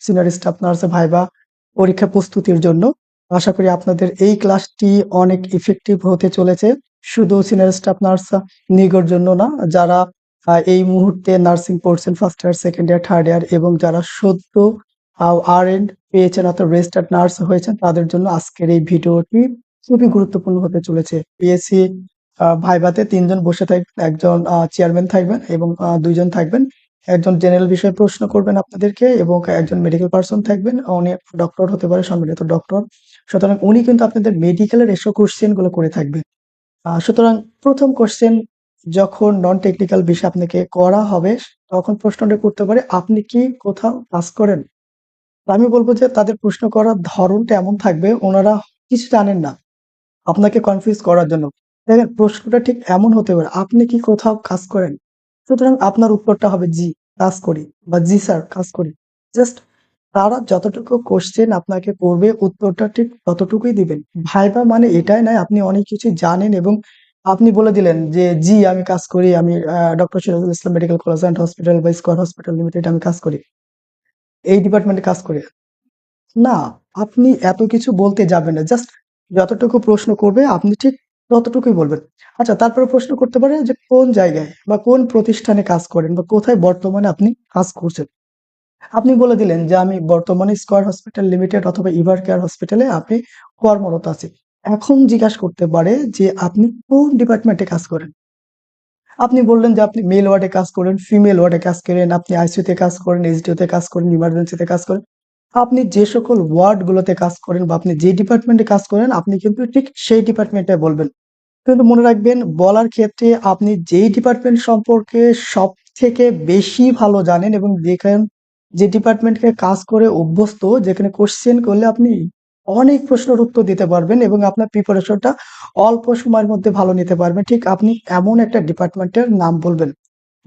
Senior staff nurse viva পরীক্ষা প্রস্তুতির জন্য। আশা করি আপনাদের এই ক্লাসটি অনেক ইফেক্টিভ হতে চলেছে, শুধু সিনিয়র স্টাফ নার্স নিয়োগের জন্য না, যারা এই মুহূর্তে নার্সিং পড়ছেন first year, second year, third year এবং যারা সদ্য RN পেয়েছেন অর্থাৎ রেজিস্টার্ড নার্স হয়েছেন, তাদের জন্য আজকের এই ভিডিওটি খুবই গুরুত্বপূর্ণ হতে চলেছে। পিএসসি ভাইভাতে ৩ জন বসে থাকবেন, একজন চেয়ারম্যান থাকবেন এবং ২ জন থাকবেন। একজন জেনারেল বিষয়ে প্রশ্ন করবেন আপনাদেরকে এবং একজন মেডিকেল পার্সন থাকবেন, উনি ডক্টর হতে পারে, সম্মিলিত ডক্টর। সুতরাং উনি কিন্তু আপনাদের মেডিকেলের এসব কোশ্চেন গুলো করে থাকবেন। সুতরাং প্রথম কোশ্চেন যখন নন টেকনিক্যাল বিষয় আপনাকে করা হবে, তখন প্রশ্নটা করতে পারে আপনি কি কোথাও কাজ করেন? তো আমি বলবো যে তাদের প্রশ্ন করার ধরনটা এমন থাকবে, ওনারা কিছু জানেন না আপনাকে কনফিউজ করার জন্য। দেখেন প্রশ্নটা ঠিক এমন হতে পারে, আপনি কি কোথাও কাজ করেন? সুতরাং আপনার উত্তরটা হবে জি, কাজ করি, বা জি স্যার কাজ করি। জাস্ট তারা যতটুকু কোশ্চেন আপনাকে করবে উত্তরটা ঠিক ততটুকুই দিবেন। ভাইবা মানে এটাই নয় আপনি অনেক কিছু জানেন এবং আপনি বলে দিলেন যে জি আমি কাজ করি, আমি doctor Sirajul Islam medical college and hospital বা স্কয়ার হসপিটাল লিমিটেড আমি কাজ করি, এই ডিপার্টমেন্টে কাজ করি। না, আপনি এত কিছু বলতে যাবেন না। জাস্ট যতটুকু প্রশ্ন করবে আপনি ঠিক ততটুকুই বলবেন। আচ্ছা, তারপরে প্রশ্ন করতে পারে যে কোন জায়গায় বা কোন প্রতিষ্ঠানে কাজ করেন বা কোথায় বর্তমানে আপনি কাজ করছেন। আপনি বলে দিলেন যে আমি বর্তমানে স্কয়ার হসপিটাল লিমিটেড অথবা ইভার কেয়ার হসপিটালে আপনি কর্মরত আছি। এখন জিজ্ঞাসা করতে পারে যে আপনি কোন ডিপার্টমেন্টে কাজ করেন। আপনি বললেন যে আপনি মেল ওয়ার্ডে কাজ করেন, ফিমেল ওয়ার্ডে কাজ করেন, আপনি আইসিইউতে কাজ করেন, এইচডিইউতে কাজ করেন, ইমার্জেন্সিতে কাজ করেন। আপনি যে সকল ওয়ার্ড গুলোতে কাজ করেন বা আপনি যে ডিপার্টমেন্টে কাজ করেন, আপনি কিন্তু ঠিক সেই ডিপার্টমেন্টে বলবেন। কিন্তু মনে রাখবেন, বলার ক্ষেত্রে আপনি যেই ডিপার্টমেন্ট সম্পর্কে সব থেকে বেশি ভালো জানেন এবং যে ডিপার্টমেন্টকে কাজ করে অভ্যস্ত, যেখানে কোশ্চেন করলে আপনি অনেক প্রশ্নের উত্তর দিতে পারবেন এবং আপনার প্রিপারেশনটা অল্প সময়ের মধ্যে ভালো নিতে পারবেন, ঠিক আপনি এমন একটা ডিপার্টমেন্টের নাম বলবেন।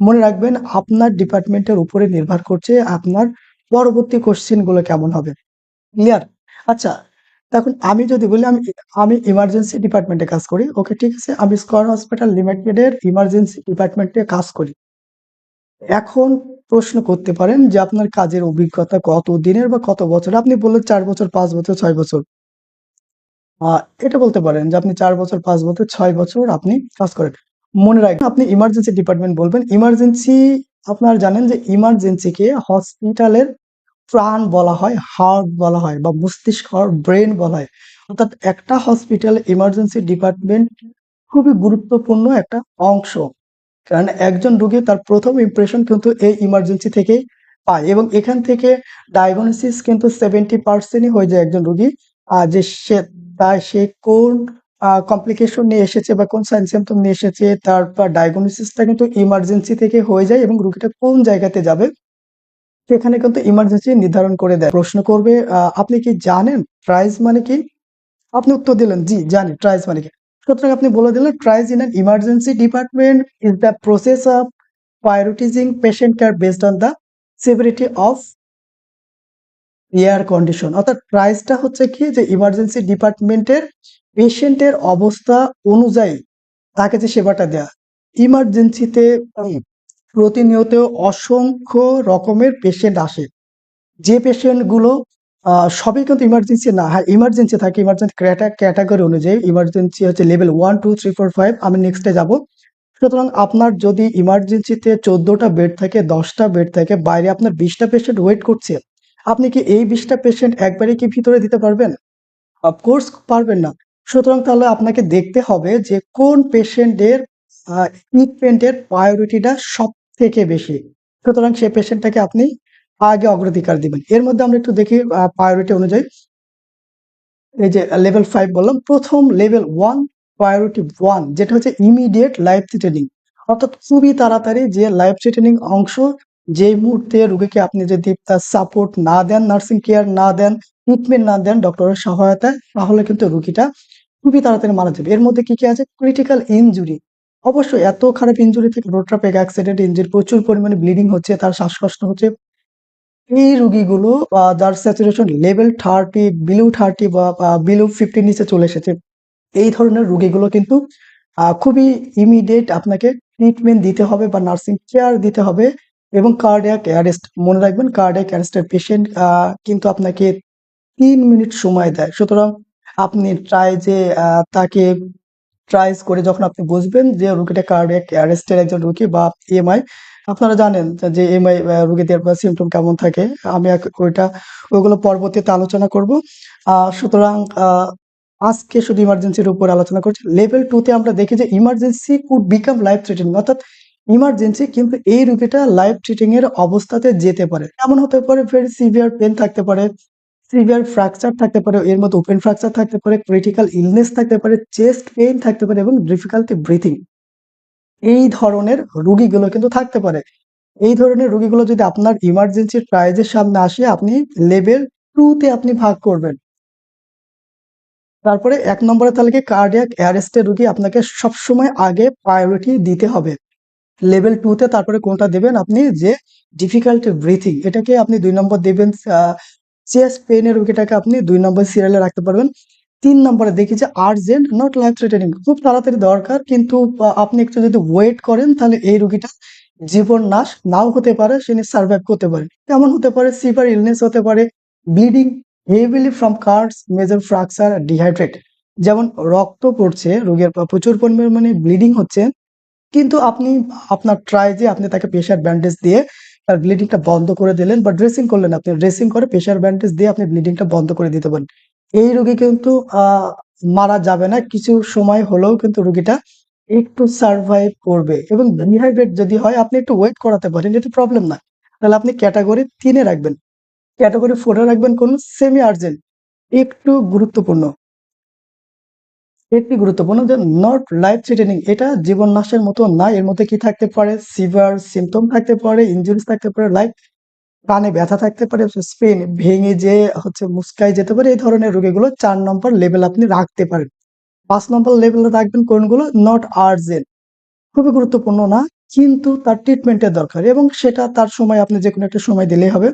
মনে রাখবেন আপনার ডিপার্টমেন্টের উপরে নির্ভর করছে আপনার পরবর্তী কোশ্চেন গুলো কেমন হবে। ক্লিয়ার? আচ্ছা, এখন আমি যদি বলি আমি আমি ইমার্জেন্সি ডিপার্টমেন্টে কাজ করি। ওকে, ঠিক আছে। আমি স্কয়ার হসপিটাল লিমিটেডের ইমার্জেন্সি ডিপার্টমেন্টে কাজ করি। এখন প্রশ্ন করতে পারেন যে আপনার কাজের অভিজ্ঞতা কত দিনের বা কত বছর? আপনি বললেন ৪ বছর, ৫ বছর, ৬ বছর। আ এটা বলতে পারেন যে আপনি ৪ বছর, ৫ বছর, ৬ বছর আপনি কাজ করেন। মনে রাখবেন আপনি ইমার্জেন্সি ডিপার্টমেন্ট বলবেন। ইমার্জেন্সি, আপনারা জানেন যে ইমার্জেন্সিকে হসপিটালের প্রাণ বলা হয়, হার্ট বলা হয় বা মস্তিষ্ক, ব্রেন বলা হয়। অর্থাৎ একটা হসপিটাল ইমার্জেন্সি ডিপার্টমেন্ট খুবই গুরুত্বপূর্ণ একটা অংশ। কারণ একজন রোগী তার প্রথম ইমপ্রেশন কিন্তু এই ইমার্জেন্সি থেকেই পায় এবং এখান থেকে ডায়াগনোসিস কিন্তু 70% হয়ে যায় একজন রোগী যে সে কোন কমপ্লিকেশন নিয়ে এসেছে বা কোন সাইন সিম্পটম নিয়ে এসেছে, তারপর ডায়াগনোসিসটা কিন্তু ইমার্জেন্সি থেকে হয়ে যায় এবং রোগীটা কোন জায়গাতে যাবে সেখানে কিন্তু ইমার্জেন্সি নির্ধারণ করে দেয়। প্রশ্ন করবে আপনি কি জানেন ট্রাইজ মানে কি? আপনি উত্তর দিলেন জি জানি ট্রাইজ মানে কি। সুতরাং আপনি বলে দিলেন tries in an emergency department is the process of prioritizing patient care based on the severity of air condition. অর্থাৎ ট্রাইজটা হচ্ছে কি যে ইমার্জেন্সি ডিপার্টমেন্টের পেশেন্টের অবস্থা অনুযায়ী তাকে যে সেবাটা দেয়া। ইমার্জেন্সিতে প্রতিনিয়ত অসংখ্য রকমের পেশেন্ট আসে, যে পেশেন্ট গুলো সবই কিন্তু ইমার্জেন্সি না। হ্যাঁ, ইমার্জেন্সি থাকে, ইমার্জেন্সি ক্যাটাগরি অনুযায়ী ইমার্জেন্সি হচ্ছে লেভেল 1 2 3 4 5। আমি নেক্সটে যাব। সুতরাং আপনার যদি ইমার্জেন্সিতে 14টা বেড থাকে, 10টা বেড থাকে, বাইরে আপনার 20টা পেশেন্ট ওয়েট করছে, আপনি কি এই 20টা পেশেন্ট একবারে কি ভিতরে দিতে পারবেন? অফকোর্স পারবেন না। সুতরাং তাহলে আপনাকে দেখতে হবে যে কোন পেশেন্টের ট্রিটমেন্টের প্রায়োরিটিটা সব থেকে বেশি। সুতরাং সেই পেশেন্টটাকে আপনি আগে অগ্রাধিকার দিবেন। এর মধ্যে আমরা একটু দেখি প্রায়োরিটি অনুযায়ী। এই যে লেভেল 5 বললাম, প্রথম লেভেল 1 প্রায়োরিটি 1 যেটা হচ্ছে ইমিডিয়েট লাইফ থ্রেটেনিং, অর্থাৎ খুবই তাড়াতাড়ি যে লাইফ থ্রেটেনিং অংশ, যেই মুহূর্তে রোগীকে আপনি যদি তার সাপোর্ট না দেন, নার্সিং কেয়ার না দেন, ট্রিটমেন্ট না দেন ডক্টরের সহায়তায়, তাহলে কিন্তু রোগীটা খুবই তাড়াতাড়ি মারা যাবে। এর মধ্যে কি আছে? Critical injury. অবশ্যই এত খারাপ ইনজুরি থেকে, রোড ট্রাফিক অ্যাক্সিডেন্ট ইনজুরি, প্রচুর পরিমাণে ব্লিডিং হচ্ছে, তার শ্বাসকষ্ট হচ্ছে, এই রোগীগুলো যার স্যাচুরেশন লেভেল 30 বিলো 30 বা বিলো 50 নিচে চলে এসেছে, এই ধরনের রোগীগুলো কিন্তু খুবই ইমিডিয়েট আপনাকে ট্রিটমেন্ট দিতে হবে বা নার্সিং কেয়ার দিতে হবে এবং কার্ডিয়াক অ্যারেস্ট মনে রাখবেন, কার্ডিয়াক অ্যারেস্টের পেশেন্ট কিন্তু আপনাকে 3 মিনিট সময় দেয়। সুতরাং আপনি তাকে ট্রাইস করে যখন আপনি বুঝবেন যে রোগীটা কার্ডিয়াক অ্যারেস্টের একজন রোগী বা এমআই, আপনারা জানেন যে এমআই রোগীদের সিমটম কেমন থাকে। আমি ওইগুলো পরবর্তীতে আলোচনা করব। সুতরাং আজকে শুধু ইমার্জেন্সির উপর আলোচনা করছি। লেভেল 2 তে আমরা দেখি যে emergency could become life threatening, অর্থাৎ ইমার্জেন্সি কিন্তু এই রোগীটা লাইফ থ্রেটেনিং এর অবস্থাতে যেতে পারে। এমন হতে পারে ভেরি সিভিয়ার পেন থাকতে পারে, সিভিয়ার ফ্র্যাকচার থাকতে পারে, এর মধ্যে ওপেন ফ্র্যাকচার থাকতে পারে, ক্রিটিক্যাল ইলনেস থাকতে পারে, চেস্ট পেইন থাকতে পারে এবং ডিফিকাল্টি ব্রিথিং। এই ধরনের রোগীগুলো কিন্তু থাকতে পারে। এই ধরনের রোগীগুলো যদি আপনার ইমার্জেন্সির ট্রায়াজের সামনে আসে, আপনি লেভেল 2 তে আপনি ভাগ করবেন। তারপরে 1 নম্বরের তালিকায় কার্ডিয়াক অ্যারেস্টের রোগী আপনাকে সবসময় আগে প্রায়োরিটি দিতে হবে। লেভেল 2 তে তারপরে কোনটা দেবেন আপনি, যে ডিফিকাল্টি ব্রিথিং, এটাকে আপনি 2 নম্বর দেবেন। চেস্ট পেইন এর রোগীটাকে আপনি 2 নম্বর সিরিয়ালে রাখতে পারবেন। 3 নম্বরে দেখি যে আর্জেন্ট নট লাইফ থ্রেটেনিং, খুব তাড়াতাড়ি দরকার, কিন্তু আপনি একটু যদি ওয়েট করেন তাহলে এই রোগীটা জীবন নাশ নাও হতে পারে, সে সার্ভাইভ করতে পারে। কেমন হতে পারে? সিভিয়ার ইলনেস হতে পারে, bleeding heavily from cards, major fracture, dehydrate. যেমন রক্ত পড়ছে, রোগীর প্রচুর পরিমাণে ব্লিডিং হচ্ছে, কিন্তু আপনার ট্রাই আপনি তাকে প্রেসার ব্যান্ডেজ দিয়ে তার ব্লিডিংটা বন্ধ করে দিলেন বা ড্রেসিং করলেন, আপনি ড্রেসিং করে প্রেসার ব্যান্ডেজ দিয়ে আপনি ব্লিডিংটা বন্ধ করে দিতে পারেন। এই রোগী কিন্তু মারা যাবে না, কিছু সময় হলেও কিন্তু রোগীটা একটু সার্ভাইভ করবে। এবং ডিহাইড্রেট যদি হয়, আপনি একটু ওয়েট করাতে পারেন, এটা প্রবলেম না। তাহলে আপনি ক্যাটাগরি 3 এ রাখবেন। ক্যাটাগরি 4 এ রাখবেন কোন? সেমি আর্জেন্ট, একটু গুরুত্বপূর্ণ। একটি গুরুত্বপূর্ণ যে নট লাইফ থ্রেটেনিং, এটা জীবন নাশের মতো না। এর মধ্যে কি থাকতে পারে? সিভিয়ার সিমটম থাকতে পারে, ইনজুরিজ থাকতে পারে, লাইক কানে ব্যথা থাকতে পারে, স্পেন ভেঙে যে মুচকায় যেতে পারে। এই ধরনের রোগীগুলো 4 নম্বর লেভেল আপনি রাখতে পারেন। 5 নম্বর লেভেলে রাখবেন কোনগুলো? নট আর্জেন্ট, খুবই গুরুত্বপূর্ণ না, কিন্তু তার ট্রিটমেন্টের দরকার এবং সেটা তার সময় আপনি যেকোনো একটা সময় দিলেই হবে।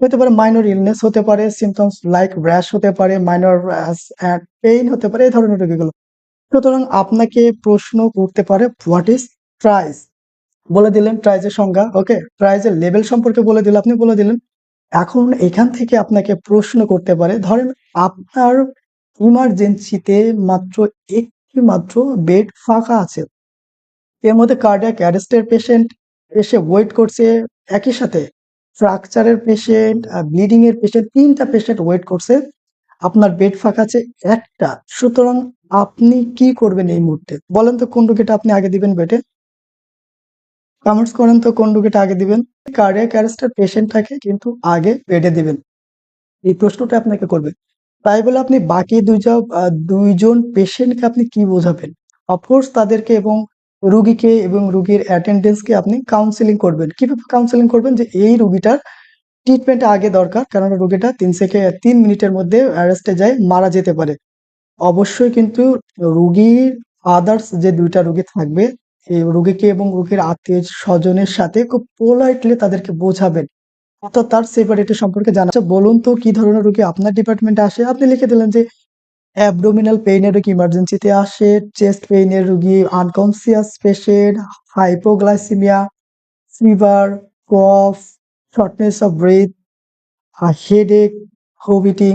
হতে পারে মাইনর ইলনেস হতে পারে, সিমটমস লাইক র্যাশ হতে পারে, মাইনর পেইন হতে পারে, এই ধরনের রোগীগুলো। সুতরাং আপনাকে প্রশ্ন করতে পারে হোয়াট ইজ ট্রাইস, বলে দিলেন ট্রাইজের সংজ্ঞা, ওকে, ট্রাইজের লেভেল সম্পর্কে বলে দিলেন, আপনি বলে দিলেন। এখন এখান থেকে আপনাকে প্রশ্ন করতে পারে, ধরেন আপনার ইমার্জেন্সিতে মাত্র বেড ফাঁকা আছে, এর মধ্যে কার্ডিয়াক অ্যারেস্টের পেশেন্ট এসে ওয়েট করছে, একই সাথে ফ্র্যাকচারের পেশেন্ট, ব্লিডিং এর পেশেন্ট, 3টা পেশেন্ট ওয়েট করছে, আপনার বেড ফাঁকা আছে একটা। সুতরাং আপনি কি করবেন এই মুহূর্তে? বলেন তো কোন রোগীটা আপনি আগে দিবেন বেডে? কমেন্টস করেন তো কোন রোগীটা আগে দিবেন? কার্ডিয়াক অ্যারেস্টের পেশেন্টটাকে কিন্তু আগে বেডে দিবেন। এই প্রশ্নটা আপনাকে করবে। তাই বলে আপনি বাকি দুইজন পেশেন্টকে আপনি কি বোঝাবেন? অফকোর্স তাদেরকে এবং রোগীকে এবং রোগীর অ্যাটেন্ডেন্সকে আপনি কাউন্সেলিং করবেন। কিভাবে কাউন্সেলিং করবেন? যে এই রোগীটার ট্রিটমেন্ট আগে দরকার, কারণ রোগীটা 3 মিনিটের মধ্যে অ্যারেস্টে যায় মারা যেতে পারে। অবশ্যই কিন্তু রোগীর আদার্স যে 2টা রোগী থাকবে, এই রোগীকে এবং রোগীর আত্মীয় স্বজনের সাথে খুব পোলাইটলি তাদেরকে বোঝাবেন, অর্থাৎ তার সেভারিটি সম্পর্কে জানা। আচ্ছা বলুন তো কি ধরনের রোগী আপনার ডিপার্টমেন্টে আসে? আপনি লিখে দিলেন যে অ্যাবডোমিনাল পেইনের রোগী ইমার্জেন্সিতে আসে, চেস্ট পেইনের রোগী, unconscious patient, hypoglycaemia, fever, cough, shortness of breadth, headache, vomiting.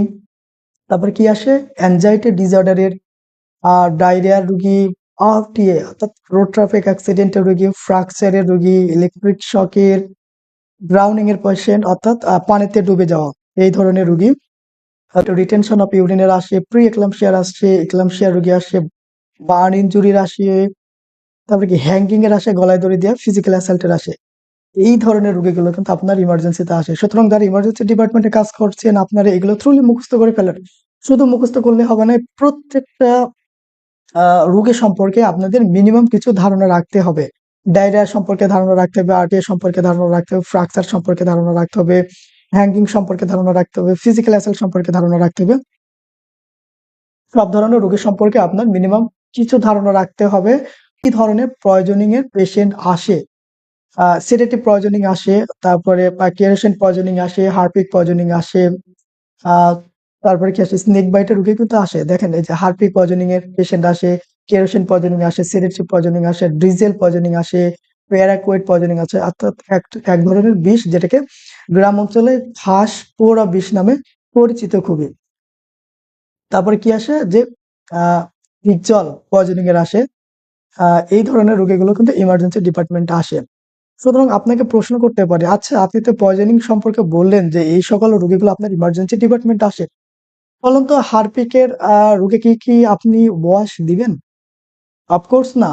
তারপর কি আসে? অ্যাংজাইটি ডিসঅর্ডারের, ডায়রিয়ার রোগী, আরটিএ অর্থাৎ রোড ট্রাফিক অ্যাক্সিডেন্টের রোগী, ফ্র্যাকচারের রোগী, ইলেকট্রিক শকের, ড্রাউনিং এর পেশেন্ট অর্থাৎ পানিতে ডুবে যাওয়া, এই ধরনের রোগী। রিটেনশন অফ ইউরিনের আসে, প্রি এক্লাম্পসিয়ার আসে, এক্লাম্পসিয়ার রোগী আসে, বার্ন ইনজুরির আসে, তারপরে কি হ্যাঙ্গিং এর আসে, গলায় দড়ি দেওয়া, ফিজিক্যাল অ্যাসাল্টের আসে। এই ধরনের রোগীগুলো কিন্তু আপনার ইমার্জেন্সিতে আসে। সুতরাং যারা ইমার্জেন্সি ডিপার্টমেন্টে কাজ করছেন, আপনারা এগুলো থ্রুলি মুখস্থ করে ফেলেন। শুধু মুখস্থ করলে হবে না, প্রত্যেকটা রোগী সম্পর্কে আপনাদের মিনিমাম কিছু ধারণা রাখতে হবে। ডায়রিয়া সম্পর্কে ধারণা রাখতে হবে, আরটিএ সম্পর্কে ধারণা রাখতে হবে, ফ্র্যাকচার সম্পর্কে ধারণা রাখতে হবে, হ্যাঙ্গিং সম্পর্কে ধারণা রাখতে হবে, ফিজিক্যাল অ্যাসাল্ট সম্পর্কে ধারণা রাখতে হবে। সব ধরনের রোগী সম্পর্কে আপনার মিনিমাম কিছু ধারণা রাখতে হবে। কি ধরনের পয়জনিং এর পেশেন্ট আসে? সেডেটিভ পয়জনিং আসে, তারপরে কেরোসিন পয়জনিং আসে, হার্পিক পয়জনিং আসে, আহ তারপরে কি আসে? স্নেক বাইটের রোগী কিন্তু আসে। দেখেন এই যে হার্পিক পয়জনিং এর পেশেন্ট আসে, কেরোসিন পয়জনিং আসে, সেডেটিভ পয়জনিং আসে, ডিজেল পয়জনিং আসে, প্যারাকুয়েট পয়জনিং আছে, অর্থাৎ এক ধরনের বিষ যেটাকে গ্রাম অঞ্চলে ঘাস পোড়া বিষ নামে পরিচিত খুবই। তারপরে কি আসে যে হিকজল পয়জনিং এর আসে। এই ধরনের রোগীগুলো কিন্তু ইমার্জেন্সি ডিপার্টমেন্টে আসে। সুতরাং আপনাকে প্রশ্ন করতে পারে, আচ্ছা আপনি তো পয়জনিং সম্পর্কে বললেন যে এই সকল রোগীগুলো আপনার ইমার্জেন্সি ডিপার্টমেন্টে আসে, বলুন তো হার্পিকের রোগীকে কি আপনি ওয়াশ দিবেন? অফকোর্স না।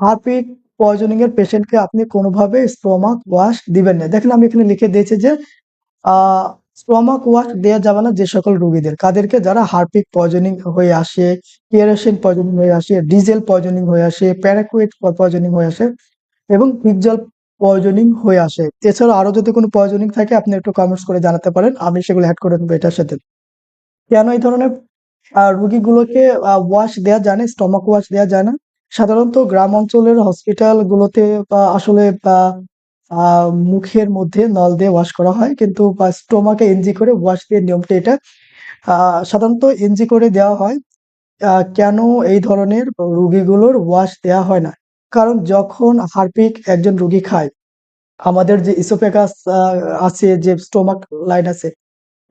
হার্পিক পয়জনিং এর পেশেন্টকে আপনি কোনোভাবে স্টোমাক ওয়াশ দিবেন না। দেখেন আমি এখানে লিখে দিয়েছি যে স্টোমাক ওয়াশ দেওয়া যাবে না যে সকল রোগীদের, কাদেরকে, যারা হার্পিক পয়জনিং হয়ে আসে, কেরোসিন পয়জনিং হয়ে আসে, ডিজেল পয়জনিং হয়ে আসে, প্যারাকুয়েট পয়জনিং হয়ে আসে এবং পিকজল পয়জনিং হয়ে আসে। এছাড়াও আরো যদি কোনো পয়জনিং থাকে আপনি একটু কমেন্টস করে জানাতে পারেন, আমি সেগুলো অ্যাড করে দেবো এটার সাথে। কেন এই ধরনের রোগীগুলোকে ওয়াশ দেওয়া যায় না, স্টমাক ওয়াশ দেওয়া যায় না? সাধারণত গ্রাম অঞ্চলের হসপিটাল গুলোতে আসলে মুখের মধ্যে নল দিয়ে ওয়াশ করা হয়, কিন্তু স্টোমাকে এনজি করে ওয়াশ দিয়ে নিয়মটা এটা। সাধারণত এনজি করে দেওয়া হয়। কেন এই ধরনের রোগীগুলোর ওয়াশ দেওয়া হয় না? কারণ যখন হার্পিক একজন রোগী খায়, আমাদের যে ইসোফেগাস আছে, যে স্টোমাক লাইন আছে,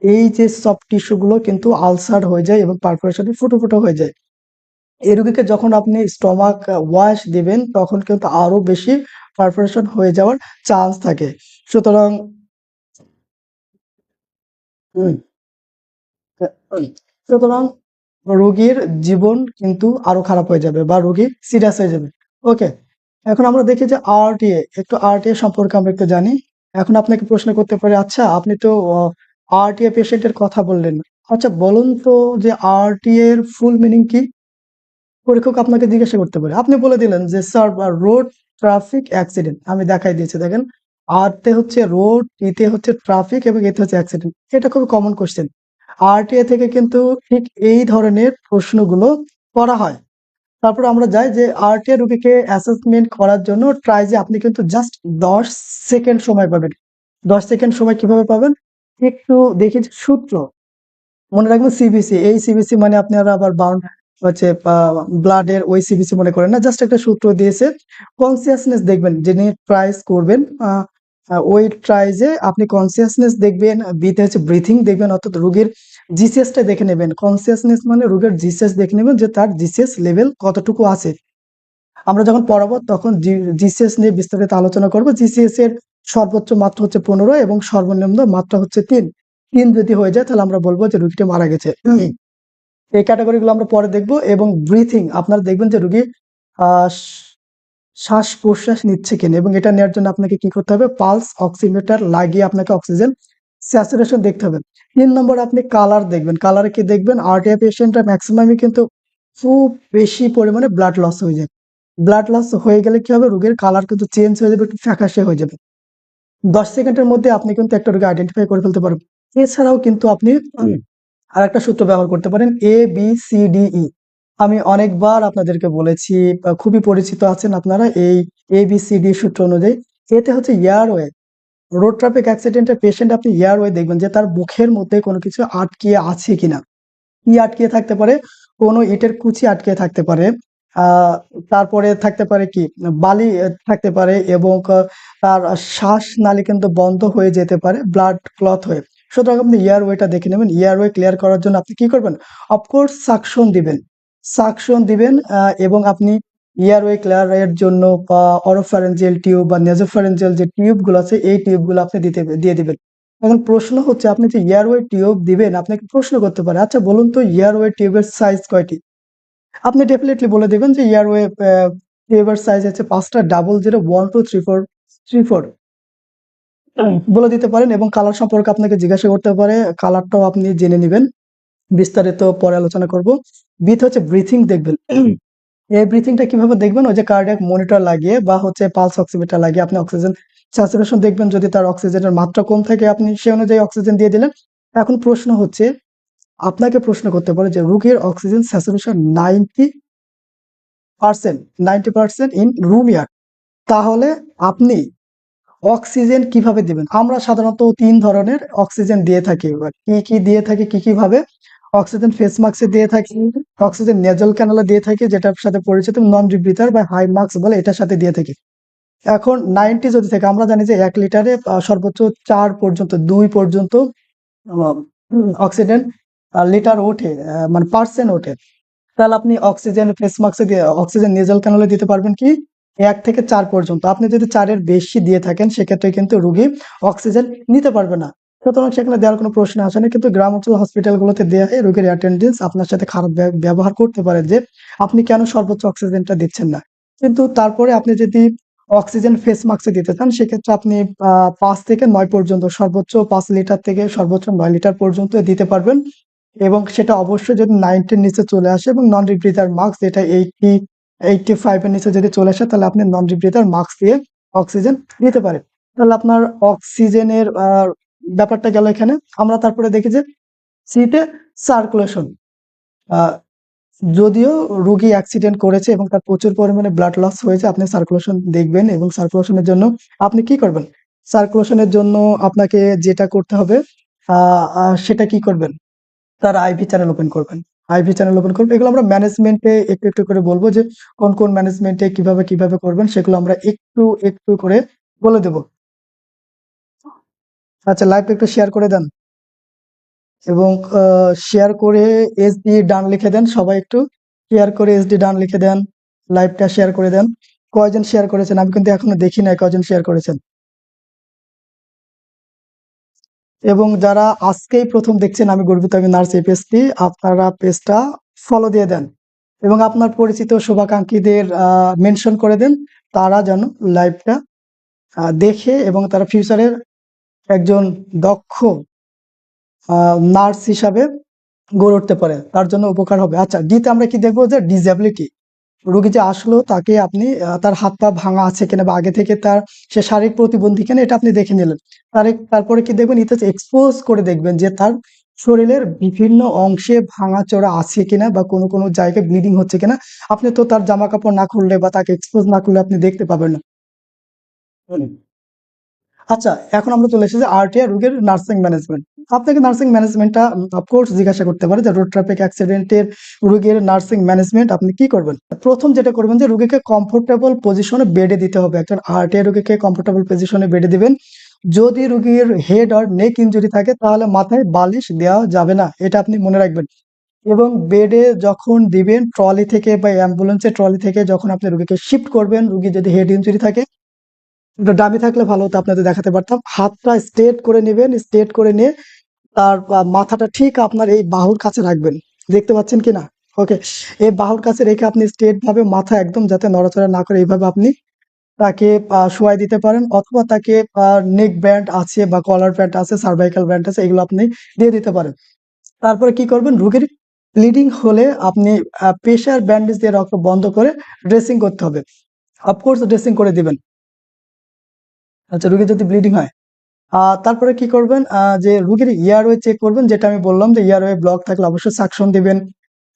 এই যে সফট টিস্যু গুলো কিন্তু আলসার হয়ে যায় এবং পারফোরেশনে ফুটো ফুটো হয়ে যায়। এই রোগীকে যখন আপনি স্টমাক ওয়াশ দিবেন তখন কিন্তু আরো বেশি পারফোরেশন হয়ে যাওয়ার চান্স থাকে। সুতরাং হুম, সুতরাং রোগীর জীবন কিন্তু আরো খারাপ হয়ে যাবে বা রোগী সিরিয়াস হয়ে যাবে। ওকে, এখন আমরা দেখি যে আরটিএ, একটু আরটিএ সম্পর্কে আমরা একটু জানি। এখন আপনাকে প্রশ্ন করতে পারি, আচ্ছা আপনি তো আরটিএ পেশেন্টের কথা বললেন, আচ্ছা বলুন তো যে আরটিএ এর ফুল মিনিং কি? পরীক্ষক আপনাকে জিজ্ঞাসা করতে পারে, আপনি বলে দিলেন যে স্যার রোড ট্রাফিক অ্যাক্সিডেন্ট, আমি দেখাই দিয়েছি দেখেন, আর তে হচ্ছে রোড, টিতে হচ্ছে ট্রাফিক এবং এতে হচ্ছে অ্যাক্সিডেন্ট। এটা খুবই কমন কোশ্চেন। আরটিএ থেকে কিন্তু ঠিক এই ধরনের প্রশ্নগুলো করা হয়। তারপর আমরা যাই যে আরটিএ রোগীকে অ্যাসেসমেন্ট করার জন্য ট্রাই, যে আপনি কিন্তু জাস্ট 10 সেকেন্ড সময় পাবেন। 10 সেকেন্ড সময় কিভাবে পাবেন? একটু দেখি যে সূত্র মনে রাখবেন, সিবিসি। এই সিবিসি মানে আপনারা আবার বাউন্ড হচ্ছে ব্লাডের ওই সিবিসি মনে করেন না, জাস্ট একটা সূত্র দিয়েছে। কনসিয়াসনেস দেখবেন, যিনি ট্রাইস করবেন, ওই ট্রাইজে আপনি কনসিয়াসনেস দেখবেন, বিতে হচ্ছে ব্রিথিং দেখবেন, অর্থাৎ রোগীর জিসিএসটা দেখে নেবেন। কনসিয়াসনেস মানে রোগীর জিসিএস দেখে নেবেন যে তার জিসিএস লেভেল কতটুকু আছে। আমরা যখন পড়াবো তখন জিসিএস নিয়ে বিস্তারিত আলোচনা করব। জিসিএস এর সর্বোচ্চ মাত্রা হচ্ছে 15 এবং সর্বনিম্ন মাত্রা হচ্ছে 3। 3 যদি হয়ে যায় তাহলে আমরা বলবো যে রোগীটি মারা গেছে। এই ক্যাটাগরিগুলো আমরা পরে দেখব। এবং ব্রিথিং, আপনারা দেখবেন যে রোগী আহ শ্বাস প্রশ্বাস নিচ্ছে কিনা, এবং এটা নেওয়ার জন্য আপনাকে কি করতে হবে? পালস অক্সিমিটার লাগিয়ে আপনাকে অক্সিজেন স্যাচুরেশন দেখতে হবে। 3 নম্বর আপনি কালার দেখবেন। কালারে কি দেখবেন? আরটিআই পেশেন্টরা ম্যাক্সিমামই কিন্তু খুব বেশি পরিমাণে ব্লাড লস হয়ে যায়। ব্লাড লস হয়ে গেলে কি হবে? রোগীর কালার কিন্তু চেঞ্জ হয়ে যাবে, একটু ফ্যাকাশে হয়ে যাবে। 10 সেকেন্ডের মধ্যে আপনি কিন্তু একটা রোগী আইডেন্টিফাই করে ফেলতে পারবেন। এছাড়াও কিন্তু আপনি আরেকটা সূত্র ব্যবহার করতে পারেন, ABCDE। আমি অনেকবার আপনাদেরকে বলেছি, খুবই পরিচিত আছেন আপনারা এই ABCD সূত্র অনুযায়ী। এতে হচ্ছে এয়ারওয়ে। রোড ট্রাফিক অ্যাক্সিডেন্টের পেশেন্ট আপনি এয়ারওয়ে দেখবেন যে তার মুখের মধ্যে কোনো কিছু আটকিয়ে আছে কিনা। কি আটকিয়ে থাকতে পারে? কোনো ইটের কুচি আটকিয়ে থাকতে পারে। আহ তারপরে থাকতে পারে কি, বালি থাকতে পারে, এবং তার শ্বাসনালী কিন্তু বন্ধ হয়ে যেতে পারে ব্লাড ক্লট হয়ে। সুতরাং আপনি এয়ারওয়েটা দেখে নেবেন। এয়ারওয়ে ক্লিয়ার করার জন্য আপনি কি করবেন? অফকোর্স সাকশন দিবেন। সাকশন দিবেন, এবং আপনি এয়ারওয়ে ক্লিয়ার এর জন্য অরোফ্যারেঞ্জিয়াল টিউব বা নেজোফ্যারেঞ্জিয়াল যে টিউব গুলো আছে, এই টিউব গুলো আপনি দিয়ে দিবেন। এখন প্রশ্ন হচ্ছে, আপনি যে এয়ারওয়ে টিউব দিবেন, আপনাকে প্রশ্ন করতে পারে, আচ্ছা বলুন তো এয়ারওয়ে টিউবের সাইজ কয়টি? আপনি ডেফিনেটলি বলে দিবেন যে এয়ারওয়ে টিউবের সাইজ হচ্ছে 5টা, 00123434 বলে দিতে পারেন। এবং কালার সম্পর্কে আপনাকে জিজ্ঞাসা করতে পারে, কালারটাও আপনি জেনে নেবেন। বিস্তারিত পরে আলোচনা করব। বিথ হচ্ছে ব্রিথিং দেখবেন। এই ব্রিথিংটা কিভাবে দেখবেন? ওই যে কার্ডিয়াক মনিটর লাগিয়ে বা হচ্ছে পালস অক্সিমিটার লাগিয়ে আপনি অক্সিজেন স্যাচুরেশন দেখবেন। যদি তার অক্সিজেনের মাত্রা কম থাকে আপনি সেই অনুযায়ী অক্সিজেন দিয়ে দিলেন। এখন প্রশ্ন হচ্ছে, আপনাকে প্রশ্ন করতে পারে যে রোগীর oxygen saturation 90% in room air, তাহলে আপনি অক্সিজেন কিভাবে দিবেন? আমরা সাধারণত 3 ধরনের অক্সিজেন দিয়ে থাকি। এবার কি কি দিয়ে থাকি, কি কি ভাবে? অক্সিজেন ফেস মাস্কে দিয়ে থাকি, অক্সিজেন নেজাল ক্যানালে দিয়ে থাকি যেটার সাথে পরিচিত, নন রিব্রিথার বা হাই মাস্ক বলে এটার সাথে দিয়ে থাকি। এখন 90 যদি থাকে, আমরা জানি যে 1 লিটারে সর্বোচ্চ 4 পর্যন্ত 2 পর্যন্ত অক্সিজেন লিটার ওঠে, মানে পার্সেন্ট ওঠে। তাহলে আপনি অক্সিজেন ফেস মাস্কে দিয়ে অক্সিজেন নেজাল ক্যানেলে দিতে পারবেন কি 1 থেকে 4 পর্যন্ত। আপনি যদি 4 এর বেশি দিয়ে থাকেন সেক্ষেত্রে কিন্তু রোগী অক্সিজেন নিতে পারবে না। সুতরাং সেখানে দেওয়ার কোনো প্রশ্ন আসে না। কিন্তু গ্রাম অঞ্চল হসপিটালগুলোতে দেয়া হয় রোগীর অ্যাটেন্ডেন্স আপনার সাথে খারাপ ব্যবহার করতে পারে যে আপনি কেন সর্বোচ্চ অক্সিজেনটা দিচ্ছেন না। কিন্তু তারপরে আপনি যদি অক্সিজেন ফেস মাস্কে দিতে চান সেক্ষেত্রে আপনি 5 থেকে 9 পর্যন্ত, সর্বোচ্চ 5 লিটার থেকে সর্বোচ্চ 9 লিটার পর্যন্ত দিতে পারবেন। এবং সেটা অবশ্যই যদি 90 এর নিচে চলে আসে এবং নন রিব্রিথার মাস্ক যেটা 85 এর নিচে যদি চলে আসে তাহলে আপনি নন রিব্রিথার মাস্ক দিয়ে অক্সিজেন নিতে পারেন। তাহলে আপনার অক্সিজেনের ব্যাপারটা গেল এখানে। আমরা তারপরে দেখি যে সিতে সার্কুলেশন। যদিও রোগী অ্যাক্সিডেন্ট করেছে এবং তার প্রচুর পরিমাণে ব্লাড লস হয়েছে, আপনি সার্কুলেশন দেখবেন এবং সার্কুলেশনের জন্য আপনি কি করবেন? সার্কুলেশনের জন্য আপনাকে যেটা করতে হবে সেটা কি করবেন? তার আইভি চ্যানেল ওপেন করবেন। আইভি চ্যানেল ওপেন করবেন। এগুলো আমরা ম্যানেজমেন্টে একটু, একটু করে বলবো যে কোন ম্যানেজমেন্টে কিভাবে, কিভাবে করবেন সেগুলো আমরা একটু, একটু করে বলে দেব। আচ্ছা, লাইভটা একটু শেয়ার করে দেন এবং শেয়ার করে এসডি ডান লিখে দেন। সবাই একটু শেয়ার করে এসডি ডান লিখে দেন। লাইভটা শেয়ার করে দেন। কয়জন শেয়ার করেছেন? আমি কিন্তু এখনো দেখি নাই কয়জন শেয়ার করেছেন। এবং যারা আজকেই প্রথম দেখছেন আমি গর্বিত আমি নার্স এই পেজটি, আপনারা পেজটা ফলো দিয়ে দেন এবং আপনার পরিচিত শুভাকাঙ্ক্ষীদের মেনশন করে দেন, তারা যেন লাইভটা দেখে এবং তারা ফিউচারের একজন দক্ষ নার্স হিসাবে গড়ে উঠতে পারে, তার জন্য উপকার হবে। আচ্ছা, ডিতে আমরা কি দেখবো যে ডিসএবিলিটি। রোগী যে আসলো তাকে আপনি তার হাত পা ভাঙা আছে কিনা বা আগে থেকে তার সে শারীরিক প্রতিবন্ধী কিনা এটা আপনি দেখে নিলেন। তারপরে কি দেখবেন, ইতে এক্সপোজ করে দেখবেন যে তার শরীরের বিভিন্ন অংশে ভাঙাচোরা আছে কিনা বা কোনো কোনো জায়গায় ব্লিডিং হচ্ছে কিনা। আপনি তো তার জামা কাপড় না খুললে বা তাকে এক্সপোজ না করলে আপনি দেখতে পাবেন না। আচ্ছা, এখন আমরা চলে এসেছি আরটিআই রোগের নার্সিং ম্যানেজমেন্ট। আপনাকে নার্সিং ম্যানেজমেন্টটা অফকোর্স জিজ্ঞাসা করতে পারে যে রোড ট্রাফিক অ্যাক্সিডেন্টের রোগীর নার্সিং ম্যানেজমেন্ট আপনি কি করবেন? প্রথম যেটা করবেন যে রোগীকে কমফোর্টেবল পজিশনে বেডে দিতে হবে। একজন আরটিআই রোগীকে কমফোর্টেবল পজিশনে বেডে দিবেন। যদি রোগীর হেড আর নেক ইনজুরি থাকে তাহলে মাথায় বালিশ দেওয়া যাবে না, এটা আপনি মনে রাখবেন। এবং বেডে যখন দিবেন ট্রলি থেকে বা অ্যাম্বুলেন্সের ট্রলি থেকে যখন আপনি রোগীকে শিফট করবেন, রোগী যদি হেড ইনজুরি থাকে, একটু ডামি থাকলে ভালো হতো আপনাদের দেখাতে পারতাম। হাতটা স্ট্রেট করে নেবেন, স্ট্রেট করে নিয়ে তার মাথাটা ঠিক আপনার এই বাহুর কাছে রাখবেন। দেখতে পাচ্ছেন কিনা? ওকে। এই বাহুর কাছে রেখে আপনি স্ট্রেট ভাবে মাথা একদম যাতে নড়াচড়া না করে এইভাবে আপনি তাকে শোয়াই দিতে পারেন, অথবা তাকে নেক ব্যান্ড আছে বা কলার ব্যান্ড আছে, সার্ভাইকাল ব্যান্ড আছে, এগুলো আপনি দিয়ে দিতে পারেন। তারপরে কি করবেন, রোগীর ব্লিডিং হলে আপনি প্রেসার ব্যান্ডেজ দিয়ে রক্ত বন্ধ করে ড্রেসিং করতে হবে। অফকোর্স ড্রেসিং করে দিবেন। আচ্ছা, রোগীর যদি ব্লিডিং হয় তারপরে কি করবেন, যে রোগীর এয়ারওয়ে চেক করবেন, যেটা আমি বললাম যে এয়ারওয়ে ব্লক থাকলে অবশ্যই সাকশন দিবেন,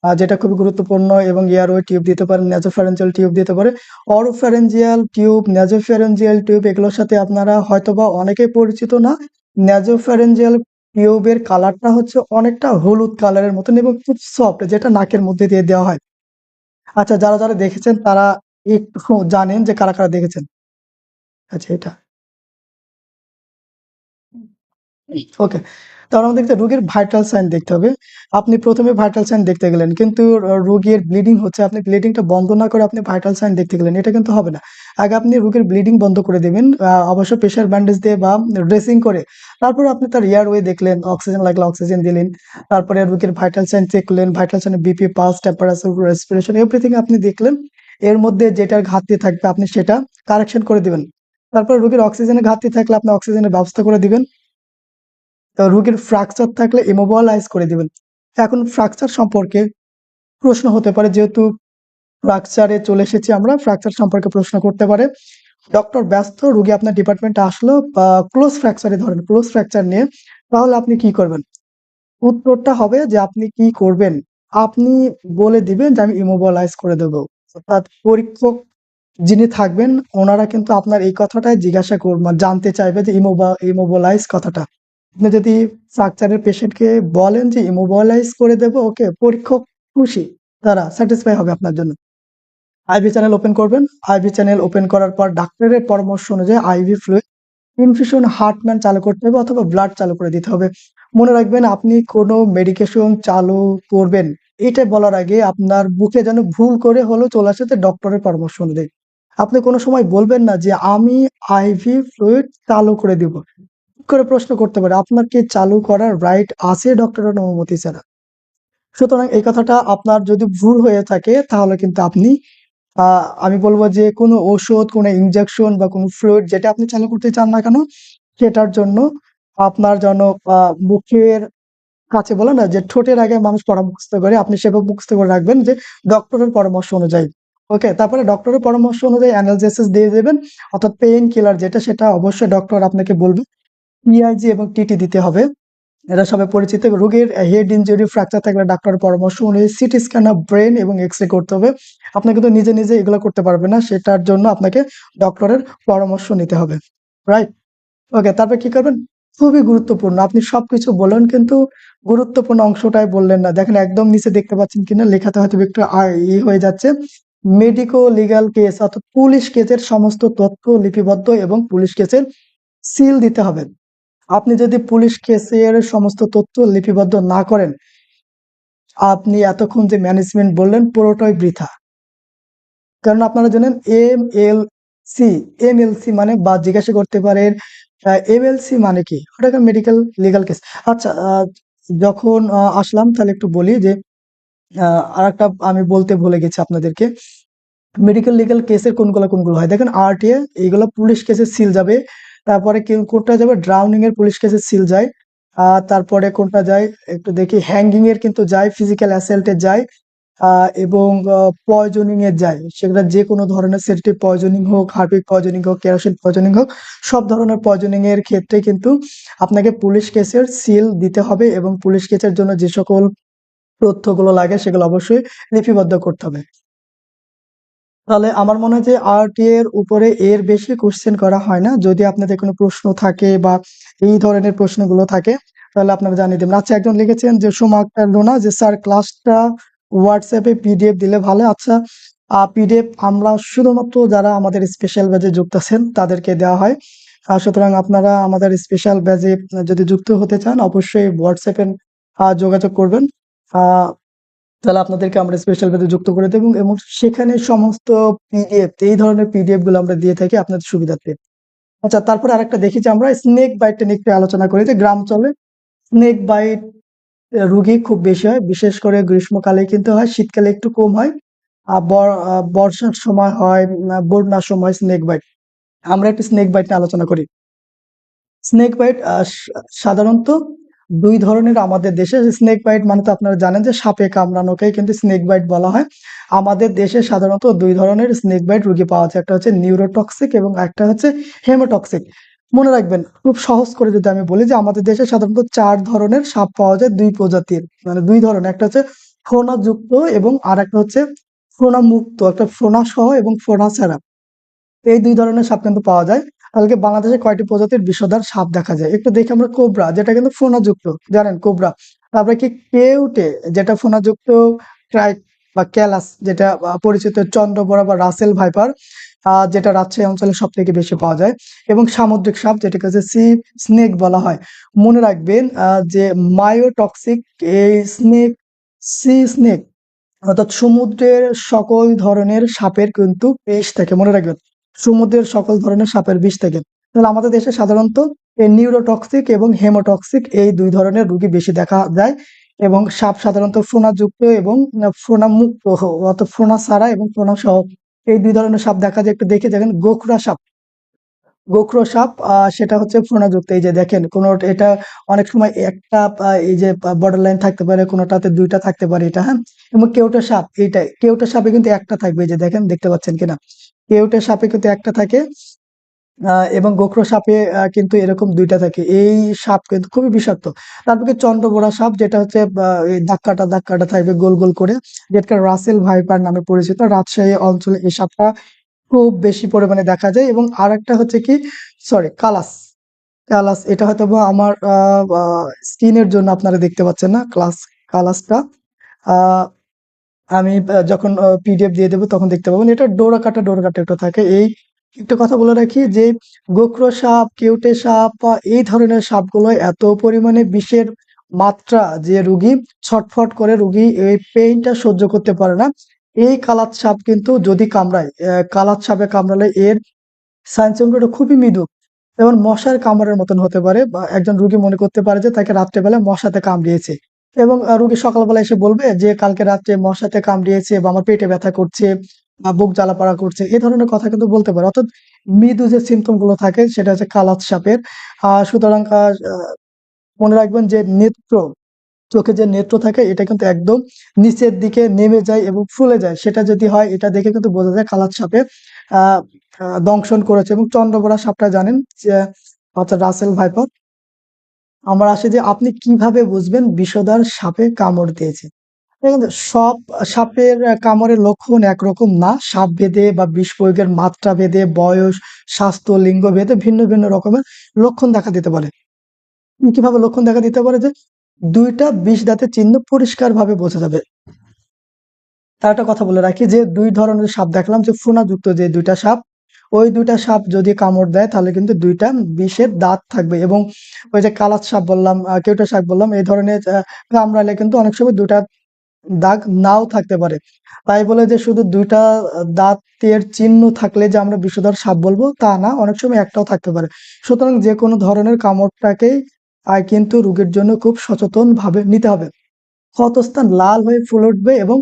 যেটা খুবই গুরুত্বপূর্ণ। এবং এয়ারওয়ে টিউব দিতে পারেন, ন্যাজোফ্যারেঞ্জিয়াল টিউব দিতে পারে। অরোফ্যারেঞ্জিয়াল টিউব, ন্যাজোফ্যারেঞ্জিয়াল টিউব এগুলোর সাথে আপনারা হয়তোবা অনেকেই পরিচিত না। ন্যাজোফ্যারেঞ্জিয়াল টিউবের কালারটা হচ্ছে অনেকটা হলুদ কালারের মতন এবং খুব সফট, যেটা নাকের মধ্যে দিয়ে দেওয়া হয়। আচ্ছা, যারা যারা দেখেছেন তারা একটু জানেন যে কারা কারা দেখেছেন। আচ্ছা, এটা ওকে। তাহলে আমাদেরকে রোগীর ভাইটাল সাইন দেখতে হবে। আপনি ১ম এ ভাইটাল সাইন দেখতে গেলেন। কিন্তু রোগীর ব্লিডিং হচ্ছে, আপনি ব্লিডিংটা বন্ধ না করে আপনি ভাইটাল সাইন দেখতে গেলেন। এটা কিন্তু হবে না। আগে আপনি রোগীর ব্লিডিং বন্ধ করে দিবেন। অবশ্যই প্রেশার ব্যান্ডেজ দিয়ে বা ড্রেসিং করে। তারপরে আপনি তার এয়ারওয়ে দেখলেন, অক্সিজেন লাগলে অক্সিজেন দিলেন। তারপরে রোগীর ভাইটাল সাইন চেক করলেন। ভাইটাল সাইনে BP, pulse, temperature, respiration everything আপনি দেখলেন। এর মধ্যে যেটার ঘাটতি থাকবে আপনি সেটা কারেকশন করে দিবেন। তারপর রোগীর অক্সিজেনের ঘাটতি থাকলে আপনি অক্সিজেনের ব্যবস্থা করে দিবেন। রোগীর ফ্র্যাকচার থাকলে ইমোবিলাইজ করে দিবেন। এখন ফ্র্যাকচার সম্পর্কে প্রশ্ন হতে পারে, যেহেতু ফ্র্যাকচারে চলে এসেছি আমরা, ফ্র্যাকচার সম্পর্কে প্রশ্ন করতে পারে। ডক্টর ব্যস্ত, রোগী আপনার ডিপার্টমেন্টে আসলো ক্লোজ ফ্র্যাকচারে, ধরেন ক্লোজ ফ্র্যাকচার নিয়ে, তাহলে আপনি কি করবেন? উত্তরটা হবে যে আপনি কি করবেন? আপনি বলে দিবেন যে আমি ইমোবিলাইজ করে দেব। অর্থাৎ পরীক্ষক যিনি থাকবেন ওনারা কিন্তু আপনার এই কথাটাই জিজ্ঞাসা করবেন, জানতে চাইবে যে ইমোবিলাইজ কথাটা। আপনি যদি ফ্র্যাকচারের পেশেন্টকে বলেন যে ইমোবিলাইজ করে দেব, ওকে, পরীক্ষক খুশি, তারা স্যাটিসফাই হবে আপনার জন্য। আইভি চ্যানেল ওপেন করবেন। আইভি চ্যানেল ওপেন করার পর ডাক্তারের পরামর্শ অনুযায়ী আইভি ফ্লুইড ইনফিউশন হার্টম্যান চালু করতে হবে অথবা ব্লাড চালু করে দিতে হবে। মনে রাখবেন আপনি কোনো মেডিকেশন চালু করবেন এটা বলার আগে আপনার বুকে যেন ভুল করে হলেও চলে আসে যে ডক্টরের পরামর্শ অনুযায়ী। আপনি কোনো সময় বলবেন না যে আমি আইভি ফ্লুইড চালু করে দিব। করে প্রশ্ন করতে পারে আপনার কি চালু করার রাইট আছে ডক্টরের অনুমতি ছাড়া? সুতরাং এই কথাটা আপনার যদি ভুল হয়ে থাকে তাহলে কিন্তু আপনি আমি বলবো যে কোনো ঔষধ, কোনো ইনজেকশন বা কোনো ফ্লুইড যেটা আপনি চালু করতে চান না কেন, সেটার জন্য আপনার যেন মুখের কাছে বলে না যে ঠোঁটের আগে মানুষ পড়া মুখস্থ করে, আপনি সেভাবে মুখস্থ করে রাখবেন যে ডক্টরের পরামর্শ অনুযায়ী। ওকে? তারপরে ডক্টরের পরামর্শ অনুযায়ী অ্যানালজেসিস দিয়ে দেবেন অর্থাৎ পেইন কিলার যেটা সেটা অবশ্যই ডক্টর আপনাকে বলবে। পিআইজি এবং টিটি দিতে হবে। এরা সবাই পরিচিত। রোগীর হেড ইনজুরি, ফ্র্যাকচার থাকলে ডাক্তারের পরামর্শ অনুযায়ী সিটি স্ক্যান অফ ব্রেন এবং এক্স-রে করতে হবে। আপনি কিন্তু নিজে এগুলো করতে পারবেন না। সেটার জন্য আপনাকে ডক্টরের পরামর্শ নিতে হবে। রাইট? ওকে, তারপর কি করবেন? খুবই গুরুত্বপূর্ণ। আপনি সবকিছু বললেন কিন্তু গুরুত্বপূর্ণ অংশটাই বললেন না। দেখেন একদম নিচে দেখতে পাচ্ছেন কিনা লেখাতে হয়তো একটু হয়ে যাচ্ছে। মেডিকো লিগ্যাল কেস অর্থাৎ পুলিশ কেসের সমস্ত তথ্য লিপিবদ্ধ এবং পুলিশ কেসের সিল দিতে হবে। আপনি যদি পুলিশ কেসের সমস্ত তথ্য লিপিবদ্ধ না করেন, আপনি এতক্ষণ যে ম্যানেজমেন্ট বললেন পুরোটাই বৃথা। কারণ আপনারা জানেন এমএলসি, এমএলসি মানে বা জিজ্ঞাসা করতে পারেন এমএলসি মানে কি? ওটা মেডিকেল লিগ্যাল কেস। আচ্ছা, যখন আসলাম তাহলে একটু বলি যে আরেকটা আমি বলতে ভুলে গেছি আপনাদেরকে। মেডিকেল লিগ্যাল কেসের কোনগুলো হয় দেখেন, আরটিএ এইগুলো পুলিশ কেসের সিল যাবে। তারপরে কোনটা যাবে, ড্রাউনিং এর পুলিশ কেসের সিল যায়। তারপরে কোনটা যায় একটু দেখি, হ্যাঙ্গিং এর কিন্তু যায়, ফিজিক্যাল অ্যাসেল্ট এর যায়, এবং পয়জনিং এর যায়। সেগুলো যে কোনো ধরনের সেডেটিভ পয়জনিং হোক, হার্পিক পয়জনিং হোক, কেরোসিন পয়জনিং হোক, সব ধরনের পয়জনিং এর ক্ষেত্রে কিন্তু আপনাকে পুলিশ কেসের সিল দিতে হবে এবং পুলিশ কেসের জন্য যে সকল তথ্যগুলো লাগে সেগুলো অবশ্যই লিপিবদ্ধ করতে হবে। তাহলে আমার মনে হয় যে আরটি এর উপরে এর বেশি কোশ্চেন করা হয় না। যদি আপনাদের কোনো প্রশ্ন থাকে বা এই ধরনের প্রশ্নগুলো থাকে তাহলে আপনারা জানিয়ে দেবেন। আচ্ছা, একজন লিখেছেন যে সোমা আক্তার রুনা যে স্যার ক্লাসটা হোয়াটসঅ্যাপে পিডিএফ দিলে ভালো। আচ্ছা, পিডিএফ আমরা শুধুমাত্র যারা আমাদের স্পেশাল ব্যাচে যুক্ত আছেন তাদেরকে দেওয়া হয়। সুতরাং আপনারা আমাদের স্পেশাল ব্যাচে যদি যুক্ত হতে চান অবশ্যই হোয়াটসঅ্যাপে যোগাযোগ করবেন। আহ তাহলে আপনাদেরকে আমরা স্পেশাল ব্যাচে যুক্ত করে দেব এবং সেখানে সমস্ত পিডিএফ, এই ধরনের পিডিএফ গুলো আমরা দিয়ে থাকি আপনাদের সুবিধার্থে। আচ্ছা, তারপরে আরেকটা দেখি যে আমরা স্নেক বাইটটা নিয়ে একটু আলোচনা করি যে গ্রামাঞ্চলে স্নেক বাইট রোগী খুব বেশি হয়, বিশেষ করে গ্রীষ্মকালে কিন্তু হয়, শীতকালে একটু কম হয়। বর্ষার সময় হয়, বন্যার সময় স্নেক বাইট। আমরা একটু স্নেক বাইট নিয়ে আলোচনা করি। স্নেক বাইট সাধারণত দুই ধরনের আমাদের দেশে। স্নেক বাইট মানে তো আপনারা জানেন যে সাপে কামড়ানোকেই কিন্তু স্নেক বাইট বলা হয়। আমাদের দেশে সাধারণত দুই ধরনের স্নেক বাইট রোগী পাওয়া যায়, একটা হচ্ছে নিউরোটক্সিক এবং একটা হচ্ছে হেমোটক্সিক। মনে রাখবেন, খুব সহজ করে যদি আমি বলি যে আমাদের দেশে সাধারণত ৪ ধরনের সাপ পাওয়া যায়, ২ প্রজাতির, মানে ২ ধরনের। একটা হচ্ছে ফোনা যুক্ত এবং আর একটা হচ্ছে ফোনা মুক্ত, একটা ফোনা সহ এবং ফোনা ছাড়া। এই ২ ধরনের সাপ কিন্তু পাওয়া যায়। তাহলে বাংলাদেশে কয়টি প্রজাতির বিষধর সাপ দেখা যায়? একটু দেখি আমরা। কোবরা যেটা কিন্তু ফোনাযুক্ত, জানেন কোবরা। তারপরে কি কেউটে যেটা ফোনাযুক্ত, ট্রাইক বা ক্যালাস যেটা পরিচিত, চন্দ্রবোরা বা রাসেল ভাইপার যেটা রাজশাহী অঞ্চলে সবথেকে বেশি পাওয়া যায়, এবং সামুদ্রিক সাপ যেটাকে হচ্ছে সি স্নেক বলা হয়। মনে রাখবেন যে মায়োটক্সিক এই স্নেক, সি স্নেক অর্থাৎ সমুদ্রের সকল ধরনের সাপের কিন্তু বিষ থাকে, মনে রাখবেন। সমুদ্রের সকল ধরনের সাপের বিষ থাকে। তাহলে আমাদের দেশে সাধারণত এই নিউরোটক্সিক এবং হেমোটক্সিক এই ২ ধরনের রোগী বেশি দেখা যায়, এবং সাপ সাধারণত ফোনাযুক্ত এবং ফোনা মুক্ত অর্থাৎ ফোনা ছাড়া এবং ফোনা সহ এই ২ ধরনের সাপ দেখা যায়। একটু দেখে দেখেন গোখরা সাপ, গোখরো সাপ সেটা হচ্ছে ফোনাযুক্ত। এই যে দেখেন এটা অনেক সময় একটা এই যে বর্ডার লাইন থাকতে পারে, কোনোটাতে ২টা থাকতে পারে এটা, হ্যাঁ। এবং কেউটা সাপ, এইটাই কেউটা সাপে কিন্তু একটা থাকবে, এই যে দেখেন, দেখতে পাচ্ছেন কিনা, কেউটা সাপে কিন্তু একটা থাকে। এবং গোখরো সাপে কিন্তু এরকম ২টা থাকে। এই সাপ কিন্তু খুবই বিষাক্ত। তারপরে চন্দ্রবোরা সাপ যেটা হচ্ছে এই ধাক্কাটা থাকবে গোল গোল করে, যেটা রাসেল ভাইপার নামে পরিচিত। রাজশাহী অঞ্চলে এই সাপটা খুব বেশি পরিমাণে দেখা যায়। এবং আরেকটা হচ্ছে কি, সরি, কালাস। কালাস এটা হয়তোবা আমার স্ক্রিনের জন্য আপনারা দেখতে পাচ্ছেন না, কালাসটা। আমি যখন পিডিএফ দিয়ে দেবো তখন দেখতে পাবেন। এটা ডোরা কাটা একটা থাকে। এই একটা কথা বলে রাখি যে গোখরো সাপ, কেউটে সাপ বা এই ধরনের সাপগুলো এত পরিমাণে বিষের মাত্রা যে রুগী ছটফট করে, রুগী এই পেইনটা সহ্য করতে পারে না। এই কালাত সাপ কিন্তু যদি কামড়ায়, কালাত সাপে কামড়ালে এর সাইনসিমটমটা খুবই মৃদু, যেমন মশার কামড়ের মতন হতে পারে, বা একজন রুগী মনে করতে পারে যে তাকে রাত্রেবেলা মশাতে কামড়িয়েছে, এবং রুগী সকালবেলা এসে বলবে যে কালকে রাত্রে মশাতে কামড়িয়েছে বা আমার পেটে ব্যথা করছে বা বুক জ্বালাপড়া করছে, এই ধরনের কথা কিন্তু বলতে পারে। অর্থাৎ মৃদু যে সিমটম গুলো থাকে সেটা হচ্ছে কালাত সাপের। সুতরাং মনে রাখবেন যে নেত্র, চোখে যে নেত্র থাকে এটা কিন্তু একদম নিচের দিকে নেমে যায় এবং ফুলে যায়, সেটা যদি হয় এটা দেখে কিন্তু বোঝা যায় কালাত সাপে আহ দংশন করেছে। এবং চন্দ্রবোড়া সাপটা জানেন যে অর্থাৎ রাসেল ভাইপার। আমার আসে যে আপনি কিভাবে বুঝবেন বিষধর সাপে কামড় দিয়েছে। দেখুন, সব সাপের কামড়ের লক্ষণ একরকম না। সাপ ভেদে বা বিষ প্রয়োগের মাত্রা ভেদে, বয়স, স্বাস্থ্য, লিঙ্গ ভেদে ভিন্ন ভিন্ন রকমের লক্ষণ দেখা দিতে পারে। কিভাবে লক্ষণ দেখা দিতে পারে? যে দুইটা বিষ দাঁতের চিহ্ন পরিষ্কার ভাবে বোঝা যাবে। তার একটা কথা বলে রাখি যে ২ ধরনের সাপ দেখলাম, যে ফোনাযুক্ত যে ২ টা সাপ, ওই ২ টা সাপ যদি কামড় দেয় তাহলে কিন্তু ২ টা বিষের দাঁত থাকবে। এবং ওই যে কালাত সাপ বললাম, কেউটা সাপ বললাম, এই ধরনের কামড়ালে কিন্তু অনেক সময় ২ টা দাগ নাও থাকতে পারে। তাই বলে যে শুধু ২ টা দাঁতের চিহ্ন থাকলে যে আমরা বিষধর সাপ বলবো তা না, অনেক সময় একটাও থাকতে পারে। সুতরাং যেকোনো ধরনের কামড়টাকেই কিন্তু রোগীর জন্য খুব সচেতনভাবে নিতে হবে। ক্ষতস্থান লাল হয়ে ফুলে উঠবে এবং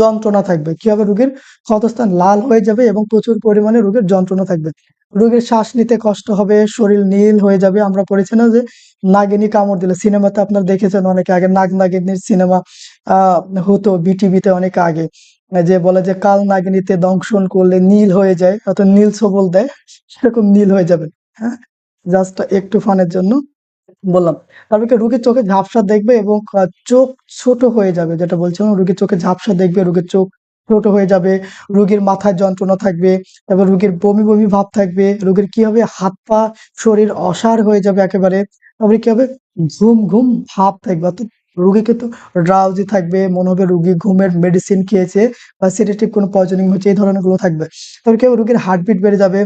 যন্ত্রণা থাকবে। কি হবে? রোগীর ক্ষতস্থান লাল হয়ে যাবে এবং প্রচুর পরিমাণে রোগীর যন্ত্রণা থাকবে। রোগীর শ্বাস নিতে কষ্ট হবে, শরীর নীল হয়ে যাবে। আমরা পড়েছি না যে নাগিনী কামড় দিলে, সিনেমাতে আপনারা দেখেছেন অনেক আগে নাগিনীর সিনেমা আহ হতো বিটিভিতে অনেক আগে, যে বলে যে কাল নাগিনীতে দংশন করলে নীল হয়ে যায়, অর্থাৎ নীল ছবল দেয়, সেরকম নীল হয়ে যাবে। হ্যাঁ, জাস্ট একটু ফানের জন্য বললাম। তারপরে কি রোগীর চোখে ঝাপসা দেখবে এবং চোখ ছোট হয়ে যাবে, যেটা বলছিলাম, রোগীর চোখে ঝাপসা দেখবে, রোগীর চোখ ছোট হয়ে যাবে, রোগীর মাথায় যন্ত্রণা থাকবে, তারপর রোগীর বমি বমি ভাব থাকবে, রোগীর কি হবে, হাত পা শরীর অসাড় হয়ে যাবে একেবারে। তারপরে কি হবে, ঘুম ঘুম ভাব থাকবে, অর্থাৎ রোগী কিন্তু ড্রাউজি থাকবে, মনে হবে রোগী ঘুমের মেডিসিন খেয়েছে বা সেডেটিভ কোনো পয়জনিং হচ্ছে, এই ধরনের গুলো থাকবে। তারপর কি হবে, রোগীর হার্টবিট বেড়ে যাবে,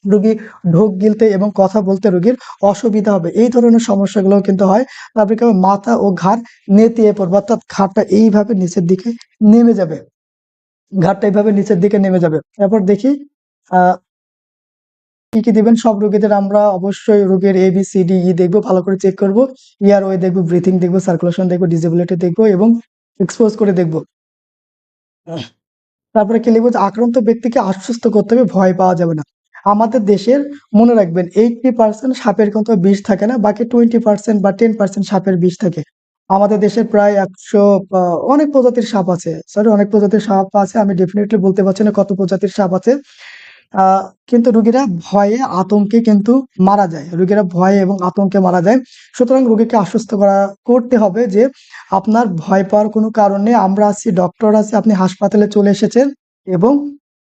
রোগী ঢোক গিলতে এবং কথা বলতে রোগীর অসুবিধা হবে। এই ধরনের সমস্যাগুলো কিন্তু হয়। তারপরে কি হবে, মাথা ও ঘাড় নেতিয়ে পড়বে, অর্থাৎ ঘাড়টা এইভাবে নিচের দিকে নেমে যাবে, ঘাড়টা এইভাবে নিচের দিকে নেমে যাবে। এরপর দেখি আহ কি কি দিবেন। সব রোগীদের আমরা অবশ্যই রোগের ABCDE দেখবো, ভালো করে চেক করবো, এয়ারওয়ে দেখবো, ব্রিথিং দেখবো, সার্কুলেশন দেখবো, ডিসেবিলিটি দেখবো এবং এক্সপোজ করে দেখবো। তারপরে কি লিখবো, যে আক্রান্ত ব্যক্তিকে আশ্বস্ত করতে হবে, ভয় পাওয়া যাবে না। আমাদের দেশের, মনে রাখবেন, 80% সাপের কিন্তু বিষ থাকে না, বাকি 20% বা 10% সাপের বিষ থাকে। আমাদের দেশে প্রায় 100 অনেক প্রজাতির সাপ আছে, সরি, অনেক প্রজাতির সাপ আছে, আমি ডেফিনেটলি বলতে পারছি না কত প্রজাতির সাপ আছে। আহ কিন্তু রোগীরা ভয়ে আতঙ্কে কিন্তু মারা যায়, রোগীরা ভয়ে এবং আতঙ্কে মারা যায়। সুতরাং রোগীকে আশ্বস্ত করতে হবে যে আপনার ভয় পাওয়ার কোনো কারণ নেই, আমরা আছি, ডক্টর আছে, আপনি হাসপাতালে চলে এসেছেন এবং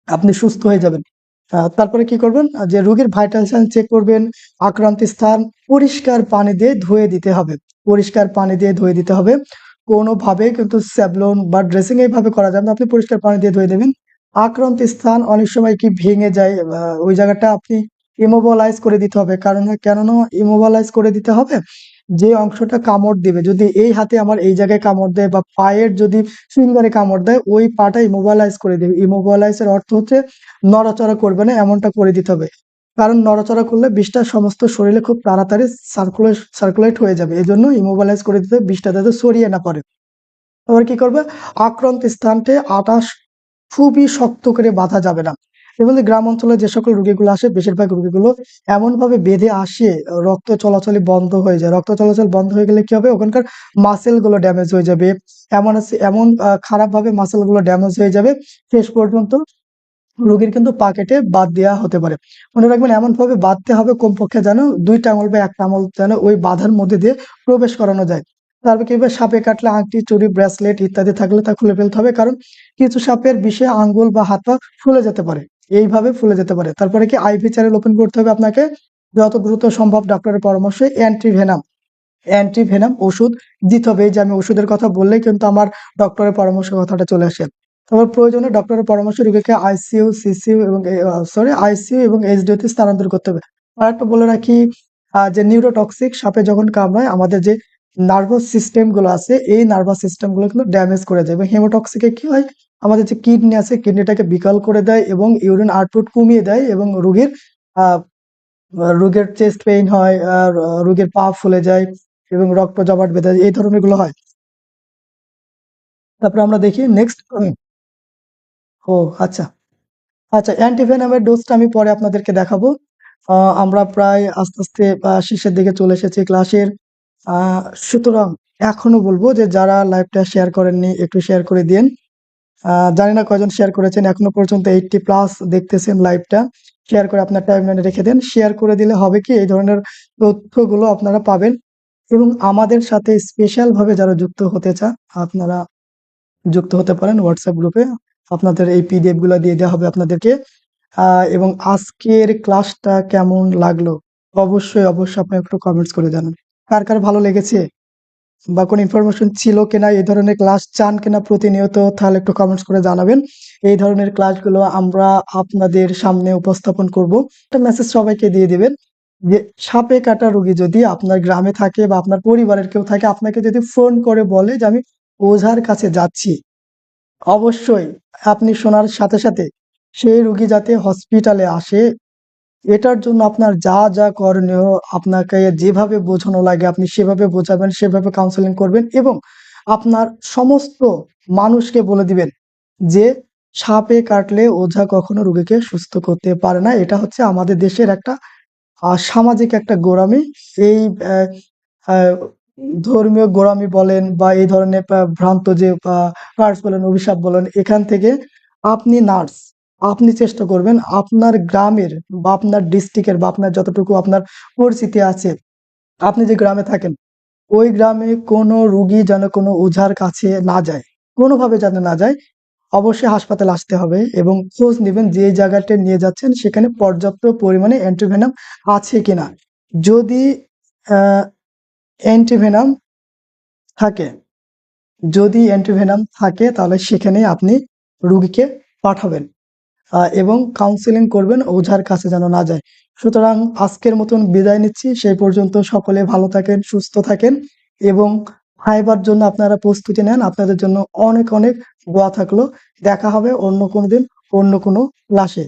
আপনি সুস্থ হয়ে যাবেন। তারপরে কি করবেন, যে রোগীর ভাইটাল সাইন চেক করবেন, আক্রান্ত স্থান পরিষ্কার পানি দিয়ে ধুয়ে দিতে হবে, পরিষ্কার পানি দিয়ে ধুয়ে দিতে হবে। কোনোভাবে কিন্তু স্যাভলন বা ড্রেসিং এইভাবে করা যাবে না, আপনি পরিষ্কার পানি দিয়ে ধুয়ে দেবেন। আক্রান্ত স্থান অনেক সময় কি ভেঙে যায়, ওই জায়গাটা আপনি ইমোবিলাইজ করে দিতে হবে। কারণ কেননা ইমোবিলাইজ করে দিতে হবে, যে অংশটা কামড় দিবে, যদি এই হাতে আমার এই জায়গায় কামড় দেয় বা পায়ের যদি ফিঙ্গারে কামড় দেয়, ওই পাটা ইমোবিলাইজ করে দেবে। ইমোবিলাইজ এর অর্থ হচ্ছে নড়াচড়া করবে না, এমনটা করে দিতে হবে। কারণ নড়াচড়া করলে বিষটা সমস্ত শরীরে খুব তাড়াতাড়ি সার্কুলেট হয়ে যাবে, এই জন্য ইমোবিলাইজ করে দিতে হবে, বিষটা যাতে ছড়িয়ে না পড়ে। আবার কি করবে, আক্রান্ত স্থানটি আটা খুবই শক্ত করে বাঁধা যাবে না। এবং গ্রাম অঞ্চলে যে সকল রোগীগুলো আসে, বেশিরভাগ রোগীগুলো এমন ভাবে বেঁধে আসে, রক্ত চলাচলই বন্ধ হয়ে যায়। রক্ত চলাচল বন্ধ হয়ে গেলে কি হবে, ওখানকার মাসেল গুলো ড্যামেজ হয়ে যাবে। এমন খারাপ ভাবে মাসেল গুলো ড্যামেজ হয়ে যাবে, শেষ পর্যন্ত রোগীর কিন্তু পা কেটে বাদ দেওয়া হতে পারে। মনে রাখবেন, এমন ভাবে বাঁধতে হবে কমপক্ষে যেন ২টা আঙুল বা ১টা আঙুল যেন ওই বাঁধার মধ্যে দিয়ে প্রবেশ করানো যায়। তারপর কি হবে, সাপে কাটলে আংটি, চুড়ি, ব্রেসলেট ইত্যাদি থাকলে তা খুলে ফেলতে হবে, কারণ কিছু সাপের বিষে আঙ্গুল বা হাত পা ফুলে যেতে পারে, এইভাবে ফুলে যেতে পারে। তারপরে কি IV চ্যানেল ওপেন করতে হবে আপনাকে, যত দ্রুত সম্ভব ডক্টরের পরামর্শে অ্যান্টিভেনাম অ্যান্টিভেনাম ওষুধ দিতে হবে। এই যে আমি ওষুধের কথা বললেই কিন্তু আমার ডক্টরের পরামর্শের কথাটা চলে আসে। তারপর প্রয়োজনে ডক্টরের পরামর্শে রোগীকে আইসিইউ, সিসিইউ এবং আইসিইউ এবং এইচডিইউ তে স্থানান্তর করতে হবে। আরেকটা বলে রাখি, যে নিউরোটক্সিক সাপে যখন কামড়ায় আমাদের যে নার্ভাস সিস্টেম গুলো আছে, এই নার্ভাস সিস্টেম গুলো কিন্তু ড্যামেজ করে যায়। এবং হেমোটক্সিকে কি হয়, আমাদের যে কিডনি আছে কিডনিটাকে বিকল করে দেয় এবং ইউরিন আউটপুট কমিয়ে দেয় এবং আহ রোগের চেস্ট পেইন হয়, রোগের পা ফুলে যায় এবং রক্ত জমাট বেঁধে যায়, এই ধরনের গুলো হয়। তারপর আমরা দেখি নেক্সট। ও আচ্ছা, আচ্ছা, অ্যান্টিভেনামের ডোজটা আমি পরে আপনাদেরকে দেখাবো। আমরা প্রায় আস্তে আস্তে শেষের দিকে চলে এসেছি ক্লাসের। আহ, সুতরাং এখনো বলবো যে যারা লাইভটা শেয়ার করেননি একটু শেয়ার করে দিন। জানি না কয়জন শেয়ার করেছেন, এখনো পর্যন্ত 80+ দেখতেছেন লাইভটা। শেয়ার করে আপনার টাইমলাইনে রেখে দেন। শেয়ার করে দিলে হবে কি, এই ধরনের তথ্যগুলো আপনারা পাবেন। এবং আমাদের সাথে স্পেশাল ভাবে যারা যুক্ত হতে চান, আপনারা যুক্ত হতে পারেন হোয়াটসঅ্যাপ গ্রুপে। আপনাদের এই পিডিএফ গুলো দিয়ে দেওয়া হবে আপনাদেরকে। এবং আজকের ক্লাসটা কেমন লাগলো অবশ্যই অবশ্যই আপনি একটু কমেন্টস করে জানান। কার কার ভালো লেগেছে বা কোনো ইনফরমেশন ছিল কিনা, এই ধরনের ক্লাস চান কিনা প্রতিনিয়ত, তাহলে একটু কমেন্টস করে জানাবেন। এই ধরনের ক্লাসগুলো আমরা আপনাদের সামনে উপস্থাপন করব। একটা মেসেজ সবাইকে দিয়ে দিবেন যে সাপে কাটা রোগী যদি আপনার গ্রামে থাকে বা আপনার পরিবারের কেউ থাকে, আপনাকে যদি ফোন করে বলে যে আমি ওঝার কাছে যাচ্ছি, অবশ্যই আপনি শোনার সাথে সাথে সেই রোগী যাতে হসপিটালে আসে, এটার জন্য আপনার যা যা করণীয়, আপনাকে যেভাবে বোঝানো লাগে আপনি সেভাবে বোঝাবেন, সেভাবে কাউন্সেলিং করবেন এবং আপনার সমস্ত মানুষকে বলে দিবেন যে সাপে কাটলে ওঝা কখনো রোগীকে সুস্থ করতে পারে না। এটা হচ্ছে আমাদের দেশের একটা সামাজিক একটা গোঁড়ামি। এই আহ, আহ, ধর্মীয় গোঁড়ামি বলেন বা এই ধরনের ভ্রান্ত যে কার্স বলেন, অভিশাপ বলেন, এখান থেকে আপনি নার্স, আপনি চেষ্টা করবেন আপনার গ্রামের বা আপনার ডিস্ট্রিক্টের বা আপনার যতটুকু আপনার পরিচিতি আছে, আপনি যে গ্রামে থাকেন ওই গ্রামে কোনো রুগী যেন কোনো ওঝার কাছে না যায়, কোনোভাবে যেন না যায়। অবশ্যই হাসপাতালে আসতে হবে এবং খোঁজ নেবেন যে জায়গাটা নিয়ে যাচ্ছেন সেখানে পর্যাপ্ত পরিমাণে অ্যান্টিভেনাম আছে কিনা। যদি অ্যান্টিভেনাম থাকে, যদি অ্যান্টিভেনাম থাকে তাহলে সেখানে আপনি রুগীকে পাঠাবেন এবং কাউন্সেলিং করবেন ওঝার কাছে যেন না যায়। সুতরাং আজকের মতন বিদায় নিচ্ছি। সেই পর্যন্ত সকলে ভালো থাকেন, সুস্থ থাকেন এবং ভাইবার জন্য আপনারা প্রস্তুতি নেন। আপনাদের জন্য অনেক অনেক দোয়া থাকলো। দেখা হবে অন্য কোনো দিন, অন্য কোনো ক্লাসে।